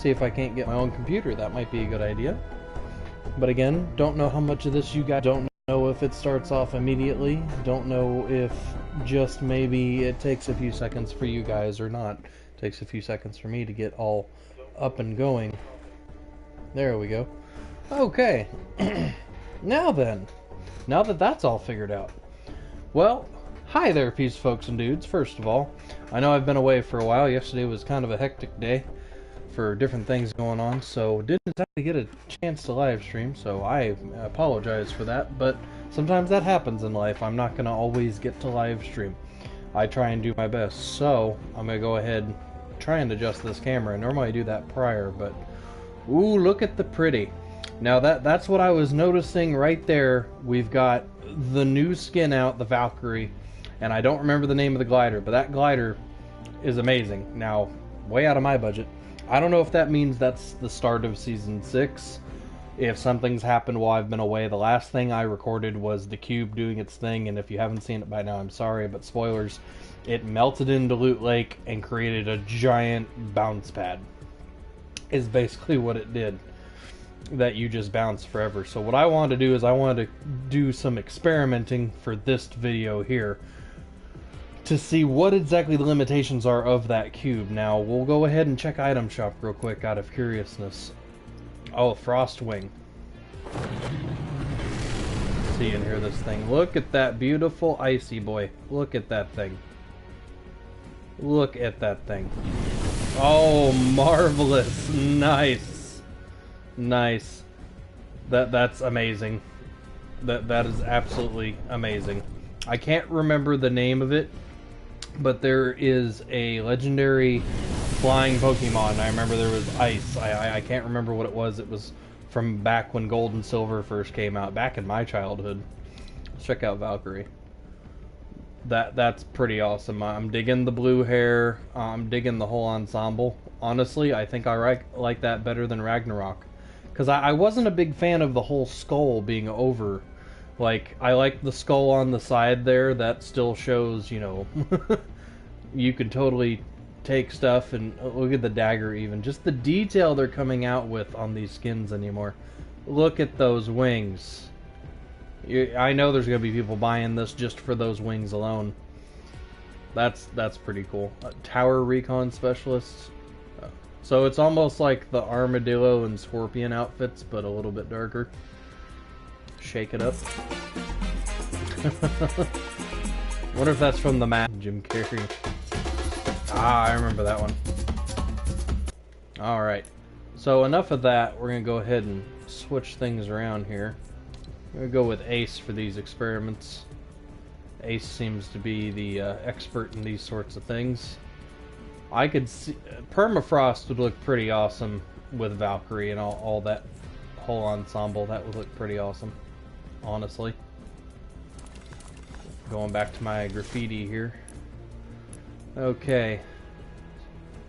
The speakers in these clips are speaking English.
see if I can't get my own computer. That might be a good idea. But again, don't know how much of this you guys don't know if it starts off immediately. Don't know if just maybe it takes a few seconds for you guys or not. It takes a few seconds for me to get all up and going. There we go. Okay. Now then. Now that that's all figured out. Well, hi there, peace folks and dudes. First of all, I know I've been away for a while. Yesterday was kind of a hectic day for different things going on, so didn't exactly get a chance to live stream, so I apologize for that, but sometimes that happens in life. I'm not going to always get to live stream. I try and do my best, so I'm going to go ahead and try and adjust this camera. Normally I do that prior, but ooh, look at the pretty. Now that's what I was noticing right there. We've got the new skin out, the Valkyrie, and I don't remember the name of the glider, but that glider is amazing. Now, way out of my budget. I don't know if that means that's the start of Season 6, if something's happened while I've been away. The last thing I recorded was the cube doing its thing, and if you haven't seen it by now, I'm sorry, but spoilers, it melted into Loot Lake and created a giant bounce pad, is basically what it did, that you just bounce forever. So what I wanted to do is I wanted to do some experimenting for this video here, to see what exactly the limitations are of that cube. Now, we'll go ahead and check item shop real quick out of curiousness. Oh, Frostwing. See and hear this thing. Look at that beautiful icy boy. Look at that thing. Look at that thing. Oh, marvelous. Nice. Nice. That's amazing. That is absolutely amazing. I can't remember the name of it, but there is a legendary flying Pokemon. I remember there was Ice. I can't remember what it was. It was from back when Gold and Silver first came out, back in my childhood. Let's check out Valkyrie. That's pretty awesome. I'm digging the blue hair. I'm digging the whole ensemble. Honestly, I think I like that better than Ragnarok, because I wasn't a big fan of the whole skull being over. Like, I like the skull on the side there. That still shows, you know, you can totally take stuff. And look at the dagger even. Just the detail they're coming out with on these skins anymore. Look at those wings. I know there's going to be people buying this just for those wings alone. That's pretty cool. Tower Recon Specialist. So it's almost like the Armadillo and Scorpion outfits, but a little bit darker. Shake it up. Wonder if that's from the map. Jim Carrey. Ah, I remember that one. Alright. So enough of that. We're going to go ahead and switch things around here. I'm going to go with Ace for these experiments. Ace seems to be the expert in these sorts of things. I could see... Permafrost would look pretty awesome with Valkyrie and all that whole ensemble. That would look pretty awesome, honestly. Going back to my graffiti here. Okay.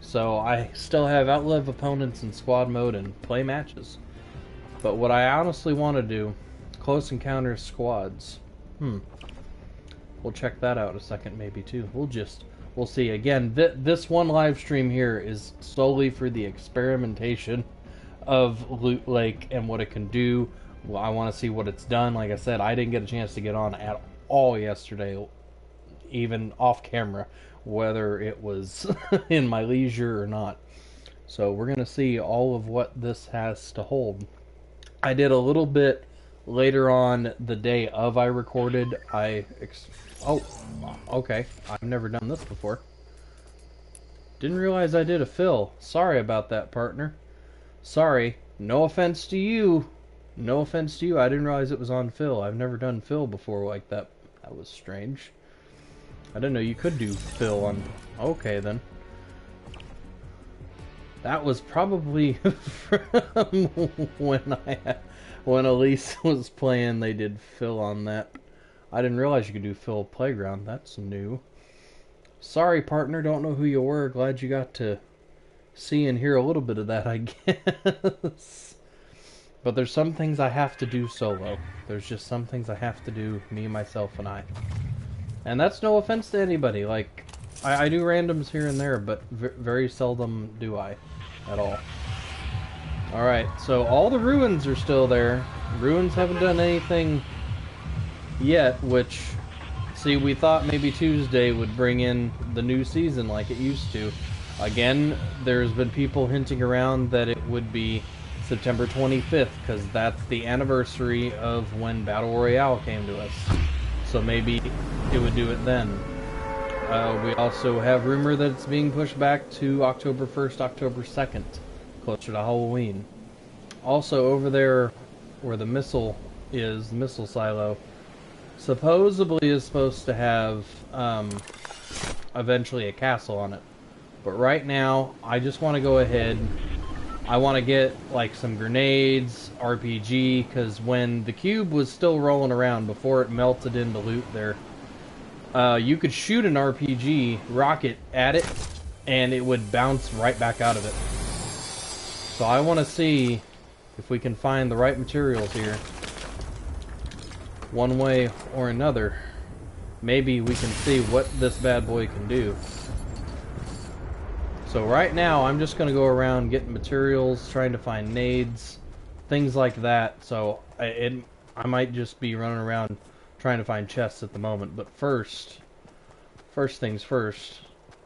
So I still have outlive opponents in squad mode and play matches. But what I honestly want to do, close encounters squads. We'll check that out in a second maybe too. We'll see. Again, this one live stream here is solely for the experimentation of Loot Lake and what it can do. Well, I want to see what it's done. Like I said, I didn't get a chance to get on at all yesterday, even off camera, whether it was in my leisure or not. So we're going to see all of what this has to hold. I did a little bit later on the day of I recorded. Oh, okay. I've never done this before. Didn't realize I did a fill. Sorry about that, partner. Sorry. No offense to you. No offense to you. I didn't realize it was on fill. I've never done fill before like that. That was strange. I didn't know you could do fill on... Okay, then. That was probably from when Elise was playing, they did fill on that. I didn't realize you could do fill playground. That's new. Sorry, partner. Don't know who you were. Glad you got to see and hear a little bit of that, I guess. But there's some things I have to do solo. There's just some things I have to do, me, myself, and I. And that's no offense to anybody. Like, I do randoms here and there, but very seldom do I at all. Alright, so all the ruins are still there. Ruins haven't done anything yet, which, see, we thought maybe Tuesday would bring in the new season like it used to. Again, there's been people hinting around that it would be September 25th, because that's the anniversary of when Battle Royale came to us. So maybe it would do it then. We also have rumor that it's being pushed back to October 1st, October 2nd, closer to Halloween. Also, over there where the missile is, the missile silo, supposedly is supposed to have eventually a castle on it. But right now, I just want to go ahead. I want to get like some grenades, RPG, because when the cube was still rolling around before it melted into loot there, you could shoot an RPG rocket at it, and it would bounce right back out of it. So I want to see if we can find the right materials here, one way or another. Maybe we can see what this bad boy can do. So right now, I'm just going to go around getting materials, trying to find nades, things like that. So I might just be running around trying to find chests at the moment. But first things first,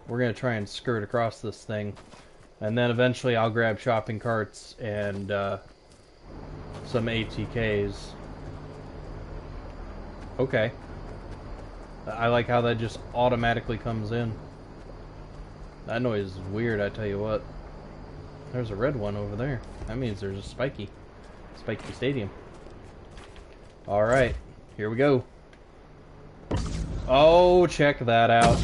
we're going to try and skirt across this thing. And then eventually I'll grab shopping carts and some ATKs. Okay. I like how that just automatically comes in. That noise is weird, I tell you what. There's a red one over there. That means there's a spiky stadium. Alright, here we go. Oh, check that out.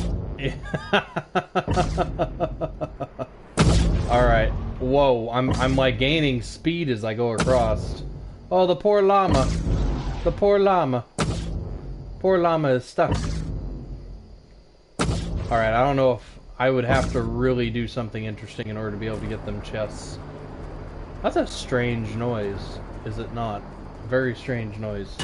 Alright. Whoa, I'm like gaining speed as I go across. Oh, the poor llama. The poor llama. Poor llama is stuck. Alright, I don't know if I would have to really do something interesting in order to be able to get them chests. That's a strange noise, is it not? Very strange noise.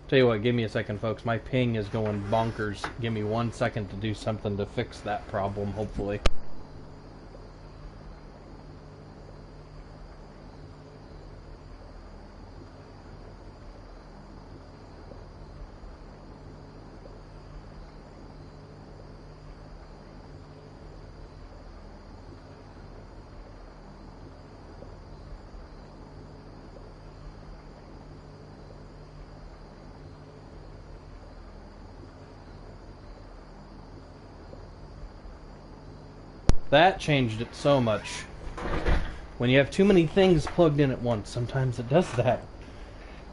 Tell you what, give me a second, folks. My ping is going bonkers. Give me 1 second to do something to fix that problem, hopefully. That changed it so much. When you have too many things plugged in at once, sometimes it does that.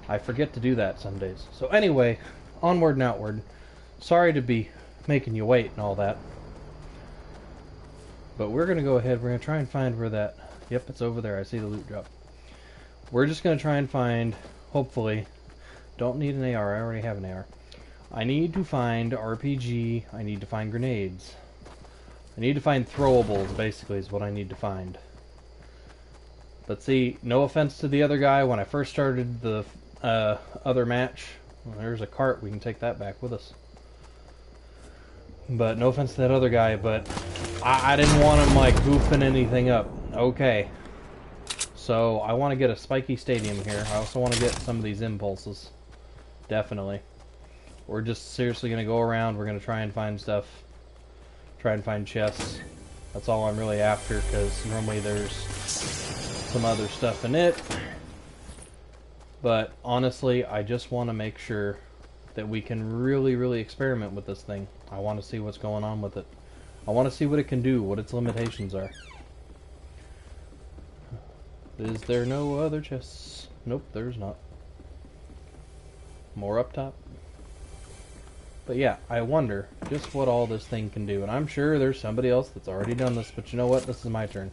I forget to do that some days. So anyway, onward and outward. Sorry to be making you wait and all that. But we're going to go ahead, we're going to try and find where that... Yep, it's over there, I see the loot drop. We're just going to try and find, hopefully... Don't need an AR, I already have an AR. I need to find RPG, I need to find grenades. I need to find throwables, basically, is what I need to find. But see, no offense to the other guy, when I first started the other match, well, there's a cart, we can take that back with us. But no offense to that other guy, but I didn't want him, like, goofing anything up. Okay. So, I want to get a spiky stadium here. I also want to get some of these impulses. Definitely. We're just seriously going to go around, we're going to try and find stuff. Try and find chests. That's all I'm really after, because normally there's some other stuff in it. But honestly, I just want to make sure that we can really experiment with this thing. I want to see what's going on with it. I want to see what it can do, what its limitations are. Is there no other chests? Nope, there's not. More up top. But yeah, I wonder just what all this thing can do. And I'm sure there's somebody else that's already done this, but you know what? This is my turn.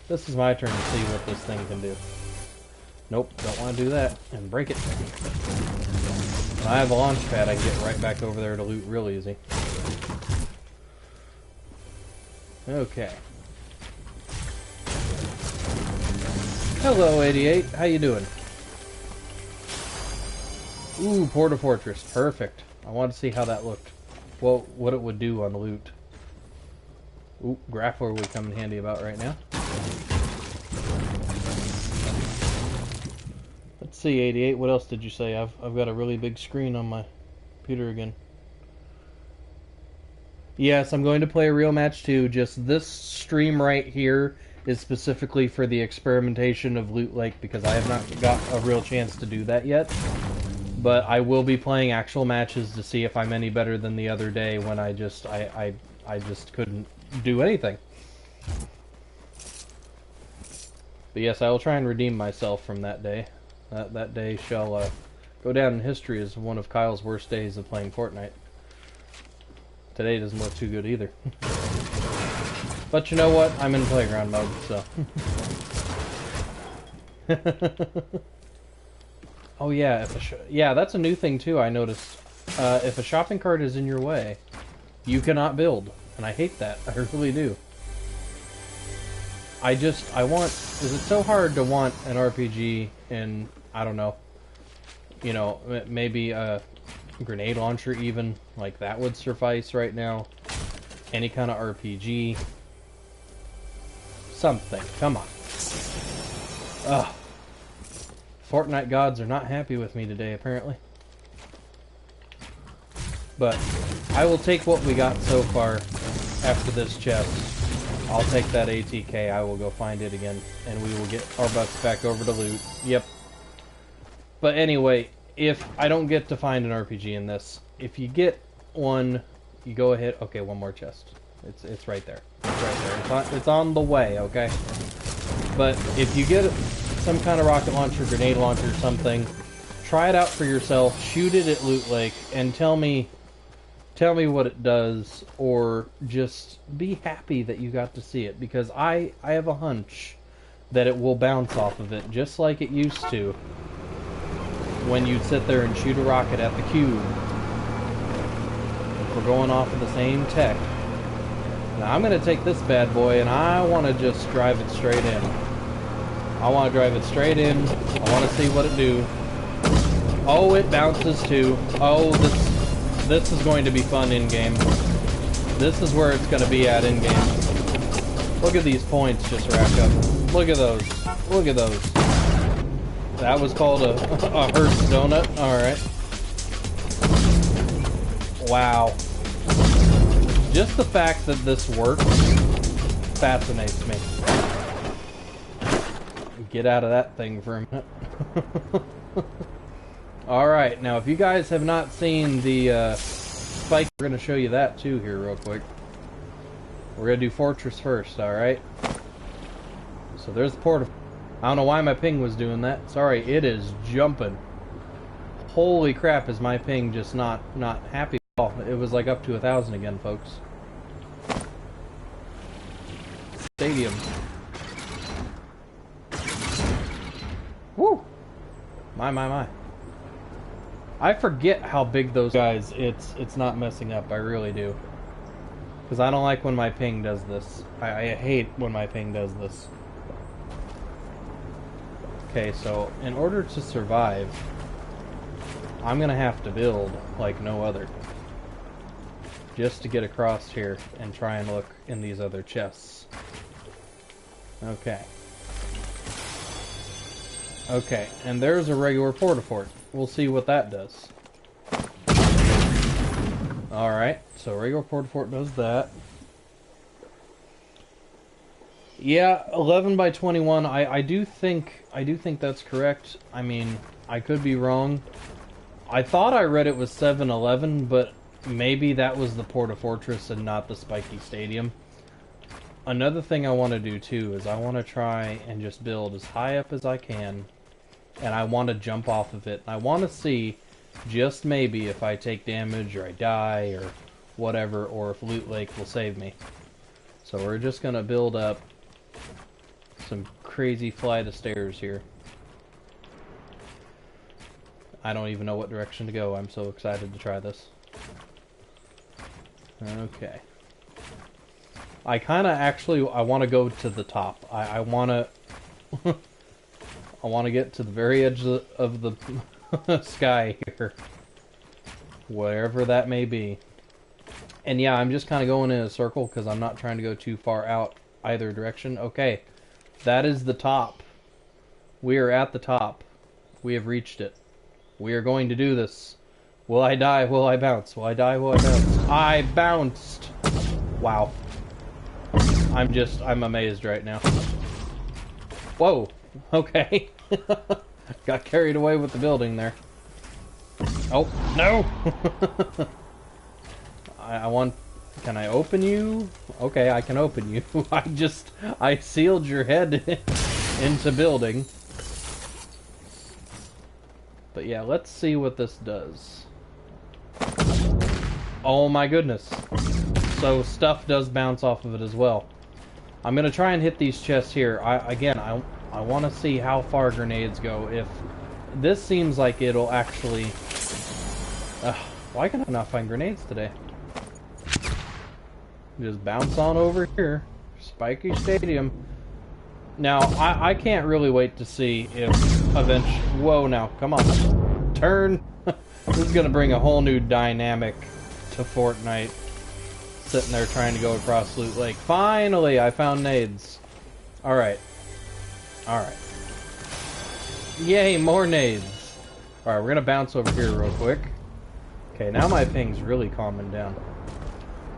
This is my turn to see what this thing can do. Nope, don't want to do that. And break it. When I have a launch pad, I can get right back over there to loot real easy. Okay. Hello, 88. How you doing? Ooh, Porta Fortress. Perfect. I want to see how that looked. Well, what it would do on loot. Ooh, grappler would come in handy about right now. Let's see, 88. What else did you say? I've got a really big screen on my computer again. Yes, I'm going to play a real match too. Just this stream right here is specifically for the experimentation of Loot Lake because I have not got a real chance to do that yet. But I will be playing actual matches to see if I'm any better than the other day when I just couldn't do anything. But yes, I will try and redeem myself from that day. That day shall go down in history as one of Kyle's worst days of playing Fortnite. Today doesn't look too good either. But you know what? I'm in playground mode, so. Oh yeah, yeah, that's a new thing too. I noticed. If a shopping cart is in your way, you cannot build, and I hate that. I really do. I want. Is it so hard to want an RPG in? I don't know. You know, maybe a grenade launcher even, like that would suffice right now. Any kind of RPG. Something. Come on. Ugh. Fortnite gods are not happy with me today, apparently. But I will take what we got so far after this chest. I'll take that ATK, I will go find it again, and we will get our butts back over to loot. Yep. But anyway, if I don't get to find an RPG in this, if you get one, you go ahead. Okay, one more chest. It's right there. It's right there. It's on the way, okay? But if you get some kind of rocket launcher, grenade launcher, something, try it out for yourself, shoot it at Loot Lake, and tell me what it does, or just be happy that you got to see it, because I have a hunch that it will bounce off of it, just like it used to when you'd sit there and shoot a rocket at the cube. If we're going off of the same tech. Now I'm going to take this bad boy and I want to just drive it straight in. I want to drive it straight in. I want to see what it do. Oh, it bounces too. Oh, this is going to be fun in-game. This is where it's going to be at in-game. Look at these points just rack up. Look at those. Look at those. That was called a Hertz donut. Alright. Wow. Just the fact that this works fascinates me. Get out of that thing for a minute. Alright, now if you guys have not seen the spike, we're going to show you that too here real quick. We're going to do Fortress first, alright? So there's the port. I don't know why my ping was doing that. Sorry, it is jumping. Holy crap, is my ping just not happy at all. It was like up to 1,000 again, folks. Stadium. Woo! My. I forget how big those guys, it's not messing up, I really do. Because I don't like when my ping does this. I hate when my ping does this. Okay, so in order to survive, I'm gonna have to build like no other. Just to get across here and try and look in these other chests. Okay. Okay, and there's a regular porta-fort. We'll see what that does. Alright, so regular porta-fort does that. Yeah, 11 by 21. I do think that's correct. I mean, I could be wrong. I thought I read it was 711, but maybe that was the Porta-Fortress and not the Spiky Stadium. Another thing I want to do too is I want to try and just build as high up as I can, and I want to jump off of it. I want to see just maybe if I take damage or I die or whatever, or if Loot Lake will save me. So we're just gonna build up some crazy flight of stairs here. I don't even know what direction to go. I'm so excited to try this. Okay. I kind of actually, I want to go to the top. I want to I want to get to the very edge of the sky here. Wherever that may be. And yeah, I'm just kind of going in a circle because I'm not trying to go too far out either direction. Okay, that is the top. We are at the top. We have reached it. We are going to do this. Will I die? Will I bounce? Will I die? Will I bounce? I bounced! Wow. I'm amazed right now. Whoa. Okay. Got carried away with the building there. Oh, no! I want... Can I open you? Okay, I can open you. I sealed your head into building. But yeah, let's see what this does. Oh my goodness. So stuff does bounce off of it as well. I'm gonna try and hit these chests here. I want to see how far grenades go. If this seems like it'll actually... why can I not find grenades today? Just bounce on over here. Spiky Stadium. Now, I can't really wait to see if eventually... Whoa, now, come on. Turn. This is going to bring a whole new dynamic to Fortnite. Sitting there trying to go across Loot Lake. Finally, I found nades. Alright. Alright. Yay, more nades. Alright, we're going to bounce over here real quick. Okay, now my ping's really calming down.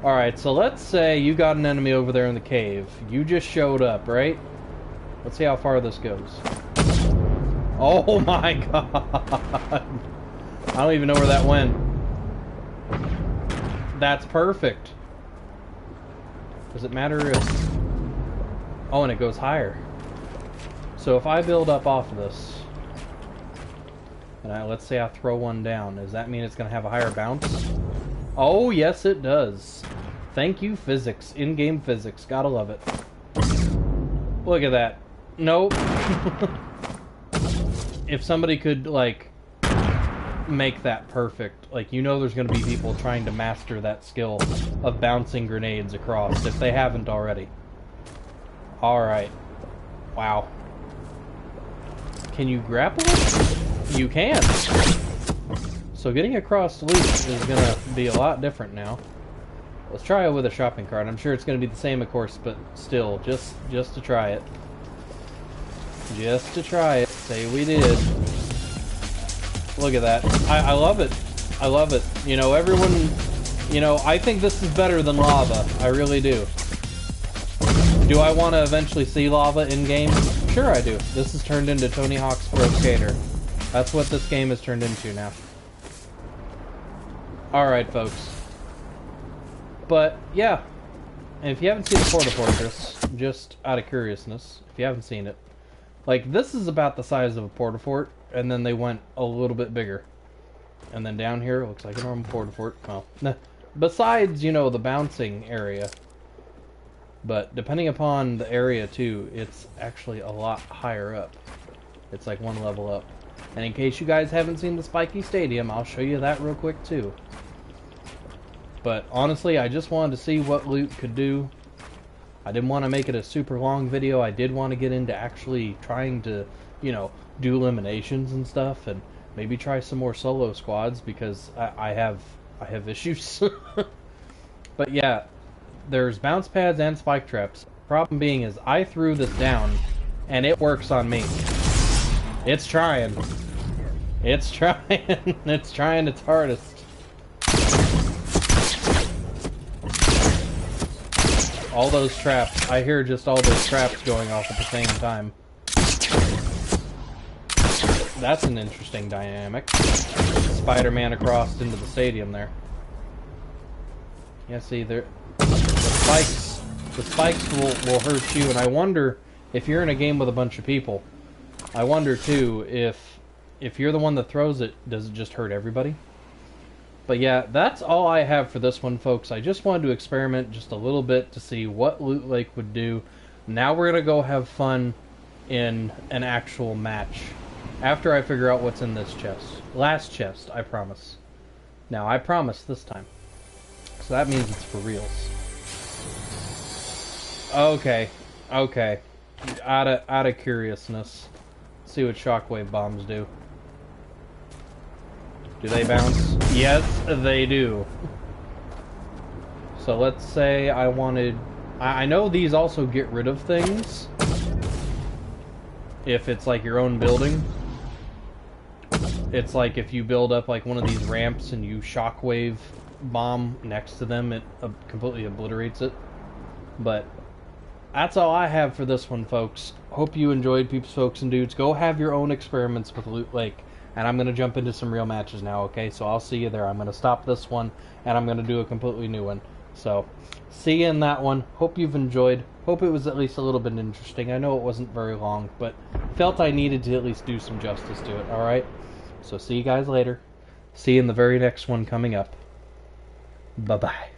Alright, so let's say you got an enemy over there in the cave. You just showed up, right? Let's see how far this goes. Oh my god! I don't even know where that went. That's perfect. Does it matter if... Oh, and it goes higher. So if I build up off of this, and let's say I throw one down, does that mean it's going to have a higher bounce? Oh, yes it does. Thank you, physics. In-game physics. Gotta love it. Look at that. Nope. If somebody could, like, make that perfect, like, you know there's going to be people trying to master that skill of bouncing grenades across, if they haven't already. Alright. Wow. Can you grapple it? You can! So getting across loot is going to be a lot different now. Let's try it with a shopping cart. I'm sure it's going to be the same, of course, but still, just to try it. Just to try it. Say we did. Look at that. I love it. I love it. You know, everyone... You know, I think this is better than lava. I really do. Do I want to eventually see lava in-game? Sure I do. This has turned into Tony Hawk's Pro Skater. That's what this game has turned into now. Alright, folks. But, yeah. And if you haven't seen the Porta Fortress, just out of curiousness, if you haven't seen it, like, this is about the size of a Porta Fort, and then they went a little bit bigger. And then down here, it looks like a normal Porta Fort. Well, besides, you know, the bouncing area. But depending upon the area, too, it's actually a lot higher up. It's like one level up. And in case you guys haven't seen the Spiky Stadium, I'll show you that real quick, too. But honestly, I just wanted to see what loot could do. I didn't want to make it a super long video. I did want to get into actually trying to, you know, do eliminations and stuff, and maybe try some more solo squads, because I have issues. But yeah, there's bounce pads and spike traps. Problem being is I threw this down, and it works on me. It's trying. It's trying. It's trying its hardest. All those traps. I hear just all those traps going off at the same time. That's an interesting dynamic. Spider-Man across into the stadium there. Yeah, see, the spikes will hurt you, and I wonder if you're in a game with a bunch of people. I wonder too if you're the one that throws it, does it just hurt everybody? But yeah, that's all I have for this one, folks. I just wanted to experiment just a little bit to see what Loot Lake would do. Now we're gonna go have fun in an actual match after I figure out what's in this chest. Last chest, I promise. Now, I promise this time. So that means it's for reals. Okay. Okay. Out of curiousness. Let's see what shockwave bombs do. Do they bounce? Yes, they do. So let's say I wanted I know these also get rid of things if it's like your own building. It's like if you build up like one of these ramps and you shockwave bomb next to them, it completely obliterates it. But that's all I have for this one, folks. Hope you enjoyed, peeps, folks, and dudes. Go have your own experiments with Loot Lake. And I'm going to jump into some real matches now, okay? So I'll see you there. I'm going to stop this one, and I'm going to do a completely new one. So, see you in that one. Hope you've enjoyed. Hope it was at least a little bit interesting. I know it wasn't very long, but felt I needed to at least do some justice to it, alright? So see you guys later. See you in the very next one coming up. Bye-bye.